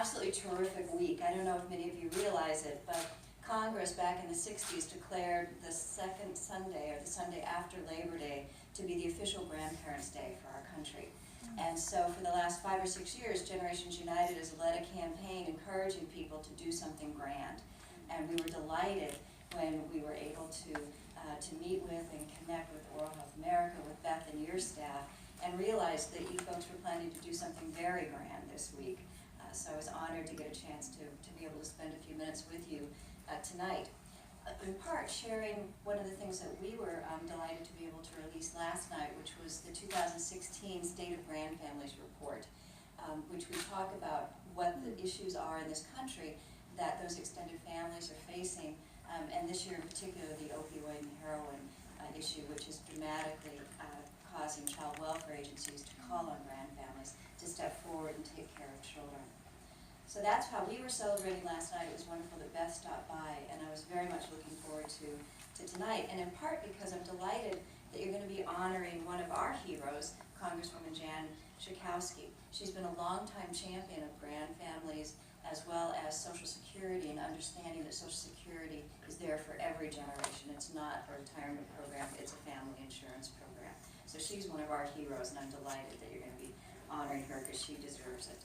absolutely terrific week. I don't know if many of you realize it, but Congress back in the 60s declared the second Sunday, or the Sunday after Labor Day, to be the official Grandparents' Day for our country. And so for the last 5 or 6 years, Generations United has led a campaign encouraging people to do something grand. And we were delighted when we were able to meet with and connect with Oral Health America, with Beth and your staff, and realized that you folks were planning to do something very grand this week. So I was honored to get a chance to be able to spend a few minutes with you tonight. In part, sharing one of the things that we were delighted to be able to release last night, which was the 2016 State of Grandfamilies report, which we talk about what the issues are in this country that those extended families are facing, and this year in particular the opioid and heroin issue, which is dramatically causing child welfare agencies to call on grandfamilies to step forward and take care of children. So that's how we were celebrating last night. It was wonderful that Beth stopped by, and I was very much looking forward to tonight, and in part because I'm delighted that you're going to be honoring one of our heroes, Congresswoman Jan Schakowsky. She's been a longtime champion of grandfamilies as well as Social Security, and understanding that Social Security is there for every generation. It's not a retirement program, it's a family insurance program. So she's one of our heroes, and I'm delighted that you're going to be honoring her because she deserves it.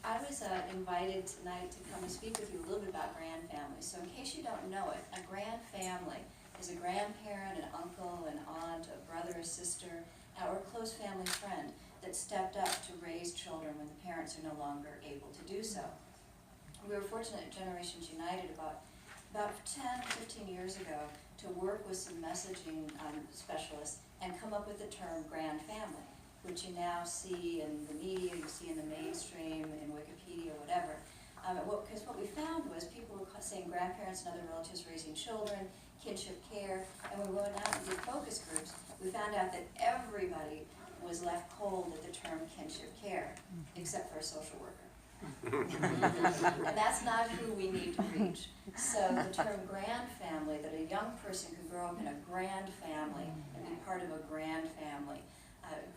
I was invited tonight to come and speak with you a little bit about grandfamilies. So in case you don't know it, a grandfamily is a grandparent, an uncle, an aunt, a brother, a sister, or a close family friend that stepped up to raise children when the parents are no longer able to do so. We were fortunate at Generations United about 10, 15 years ago to work with some messaging specialists and come up with the term grandfamily, which you now see in the media, you see in the mainstream, in Wikipedia, whatever. Because what we found was people were saying grandparents and other relatives raising children, kinship care, and when we went out and did focus groups, we found out that everybody was left cold at the term kinship care, except for a social worker. And that's not who we need to reach. So the term grand family, that a young person can grow up in a grand family and be part of a grand family,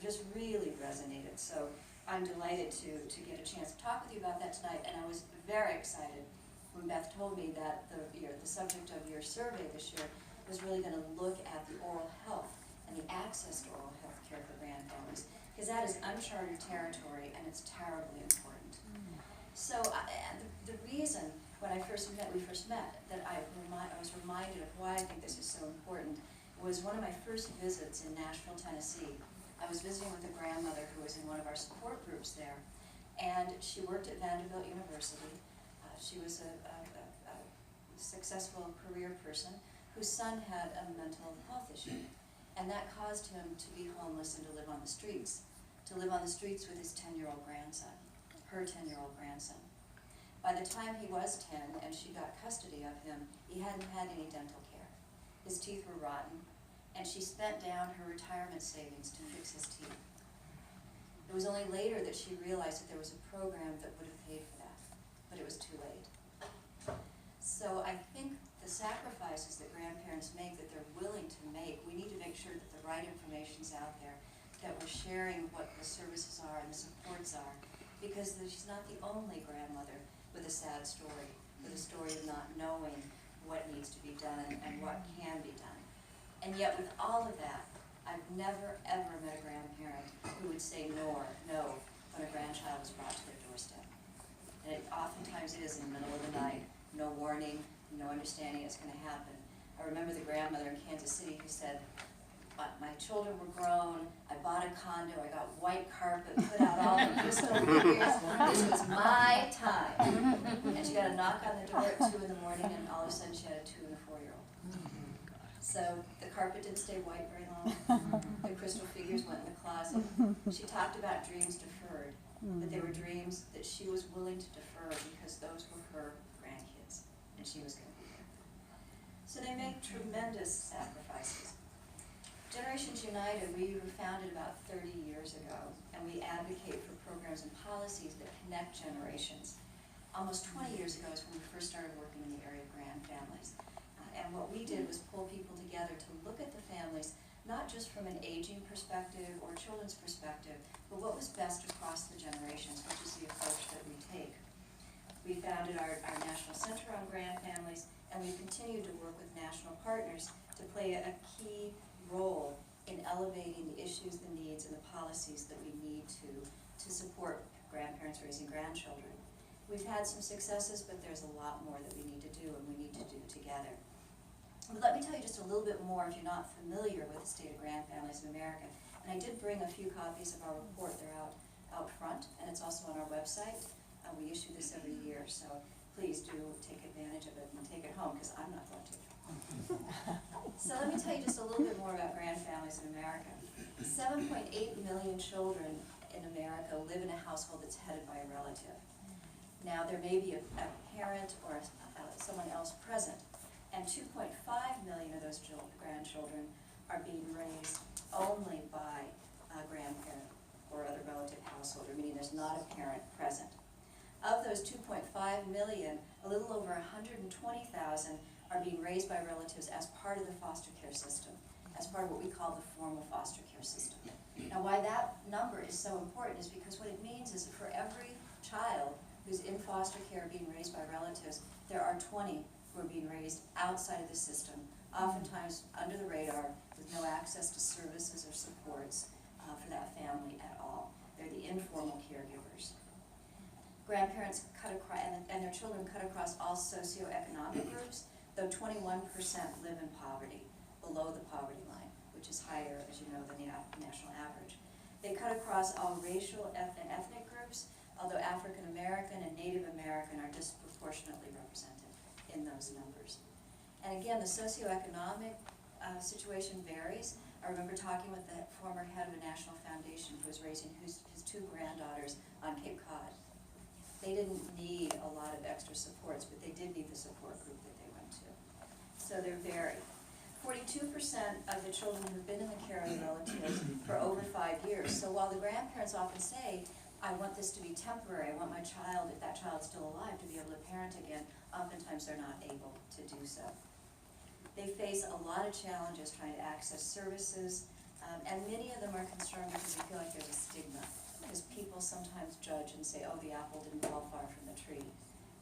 just really resonated. So I'm delighted to get a chance to talk with you about that tonight, and I was very excited when Beth told me that the subject of your survey this year was really going to look at the oral health and the access to oral health care for grandfamilies, because that is uncharted territory and it's terribly important. So the reason when we first met, that I was reminded of why I think this is so important was one of my first visits in Nashville, Tennessee. I was visiting with a grandmother who was in one of our support groups there, and she worked at Vanderbilt University. She was a successful career person whose son had a mental health issue, and that caused him to be homeless and to live on the streets with his 10-year-old grandson, her 10-year-old grandson. By the time he was 10 and she got custody of him, he hadn't had any dental care. His teeth were rotten, and she spent down her retirement savings to fix his teeth. It was only later that she realized that there was a program that would have paid for that, but it was too late. So I think the sacrifices that grandparents make, that they're willing to make, we need to make sure that the right information's out there, that we're sharing what the services are and the supports are, because she's not the only grandmother with a sad story, with a story of not knowing what needs to be done and what can be done. And yet with all of that, I've never ever met a grandparent who would say no when a grandchild was brought to their doorstep. And oftentimes it is in the middle of the night, no warning, no understanding it's going to happen. I remember the grandmother in Kansas City who said, my children were grown, I bought a condo, I got white carpet, put out all the crystal figures, this was my time. And she got a knock on the door at 2 in the morning, and all of a sudden she had a 2- and a 4-year-old. So the carpet didn't stay white very long, the crystal figures went in the closet. She talked about dreams deferred, that they were dreams that she was willing to defer because those were her grandkids, and she was going to be there. So they make tremendous sacrifices. Generations United, we were founded about 30 years ago, and we advocate for programs and policies that connect generations. Almost 20 years ago is when we first started working in the area of grandfamilies. And what we did was pull people together to look at the families, not just from an aging perspective or children's perspective, but what was best across the generations, which is the approach that we take. grandfamilies, and we continue to work with national partners to play a key role in elevating the issues, the needs, and the policies that we need to support grandparents raising grandchildren. We've had some successes, but there's a lot more that we need to do and we need to do together. But let me tell you just a little bit more if you're not familiar with the state of grandfamilies in America. And I did bring a few copies of our report. They're out front, and it's also on our website. We issue this every year, so please do take advantage of it and take it home, because I'm not going to. So let me tell you just a little bit more about grandfamilies in America. 7.8 million children in America live in a household that's headed by a relative. Now, there may be a parent or someone else present, and 2.5 million of those grandchildren are being raised only by a grandparent or other relative householder, meaning there's not a parent present. Of those 2.5 million, a little over 120,000 are being raised by relatives as part of the foster care system, as part of what we call the formal foster care system. Now, why that number is so important is because what it means is that for every child who's in foster care being raised by relatives, there are 20 who are being raised outside of the system, oftentimes under the radar, with no access to services or supports for that family at all. They're the informal caregivers. Grandparents cut across, and their children cut across all socioeconomic groups, though 21% live in poverty, below the poverty line, which is higher, as you know, than the national average. They cut across all racial and ethnic groups, although African American and Native American are disproportionately represented in those numbers. And again, the socioeconomic situation varies. I remember talking with the former head of a national foundation who was raising his two granddaughters on Cape Cod. They didn't need a lot of extra supports, but they did need the support group that they went to. So they're varied. 42% of the children who've been in the care of the relatives for over 5 years. So while the grandparents often say, I want this to be temporary, I want my child, if that child's still alive, to be able to parent again, oftentimes they're not able to do so. They face a lot of challenges trying to access services, and many of them are concerned because they feel like there's a stigma, because people sometimes judge and say, oh, the apple didn't fall far from the tree.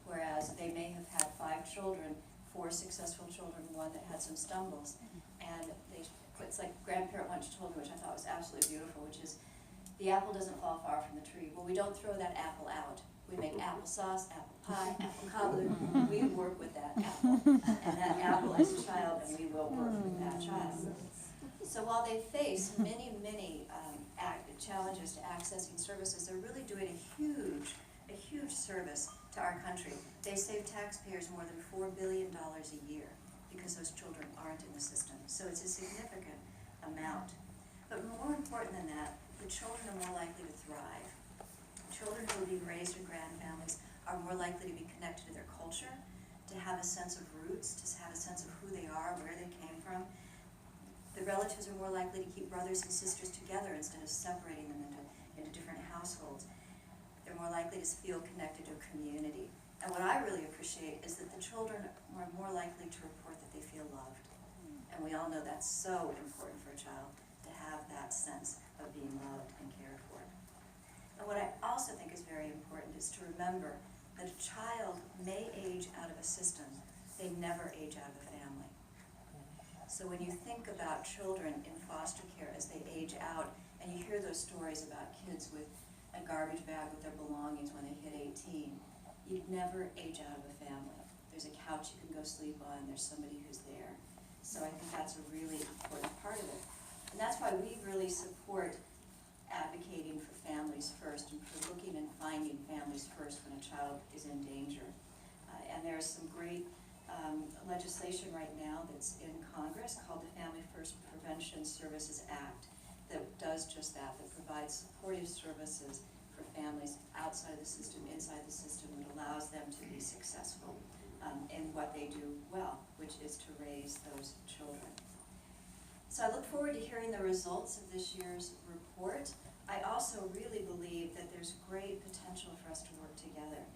Whereas they may have had 5 children, 4 successful children, 1 that had some stumbles, and it's like grandparent once told me, which I thought was absolutely beautiful, which is, the apple doesn't fall far from the tree. Well, we don't throw that apple out. We make applesauce, apple pie, apple cobbler. We work with that apple, and that apple is a child, and we will work with that child. So while they face many challenges to accessing services, they're really doing a huge service to our country. They save taxpayers more than $4 billion a year because those children aren't in the system. So it's a significant amount. But more important than that, the children are more likely to thrive. Children who are being raised in grandfamilies are more likely to be connected to their culture, to have a sense of roots, to have a sense of who they are, where they came from. The relatives are more likely to keep brothers and sisters together instead of separating them into different households. They're more likely to feel connected to a community. And what I really appreciate is that the children are more likely to report that they feel loved. And we all know that's so important for a child, to have that sense of being loved and cared for. And what I also think is very important is to remember that a child may age out of a system, they never age out of a family. So when you think about children in foster care as they age out, and you hear those stories about kids with a garbage bag with their belongings when they hit 18, you'd never age out of a family. There's a couch you can go sleep on, there's somebody who's there. So I think that's a really important part of it. And that's why we really support advocating for families first and for looking and finding families first when a child is in danger. And there's some great legislation right now that's in Congress called the Family First Prevention Services Act that does just that provides supportive services for families outside of the system, inside the system, that allows them to be successful in what they do well, which is to raise those children. So I look forward to hearing the results of this year's report. I also really believe that there's great potential for us to work together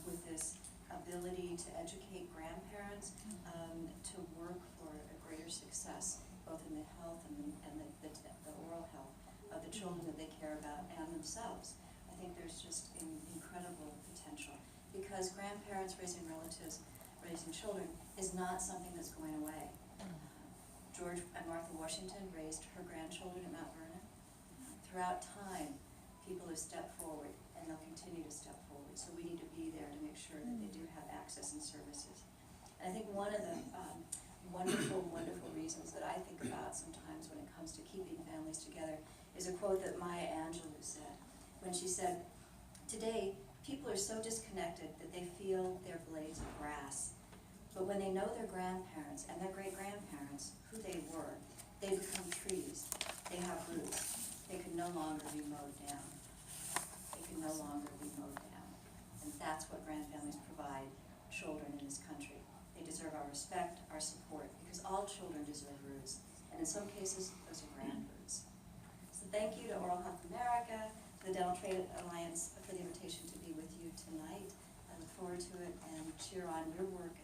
with this ability to educate grandparents, to work for a greater success, both in the health and the oral health of the children that they care about and themselves. I think there's just incredible potential, because grandparents raising relatives raising children is not something that's going away. George and Martha Washington raised her grandchildren at Mount Vernon. Throughout time, people have stepped forward, and they'll continue to step forward. So we need to be there to make sure that they do have access and services. And I think one of the wonderful, wonderful reasons that I think about sometimes when it comes to keeping families together is a quote that Maya Angelou said, when she said, "Today, people are so disconnected that they feel they're blades of grass. But when they know their grandparents and their great-grandparents, who they were, they become trees. They have roots. They can no longer be mowed down. They can no longer be mowed down." And that's what grandfamilies provide children in this country. They deserve our respect, our support, because all children deserve roots. And in some cases, those are grand roots. So thank you to Oral Health America, to the Dental Trade Alliance for the invitation to be with you tonight. I look forward to it and cheer on your work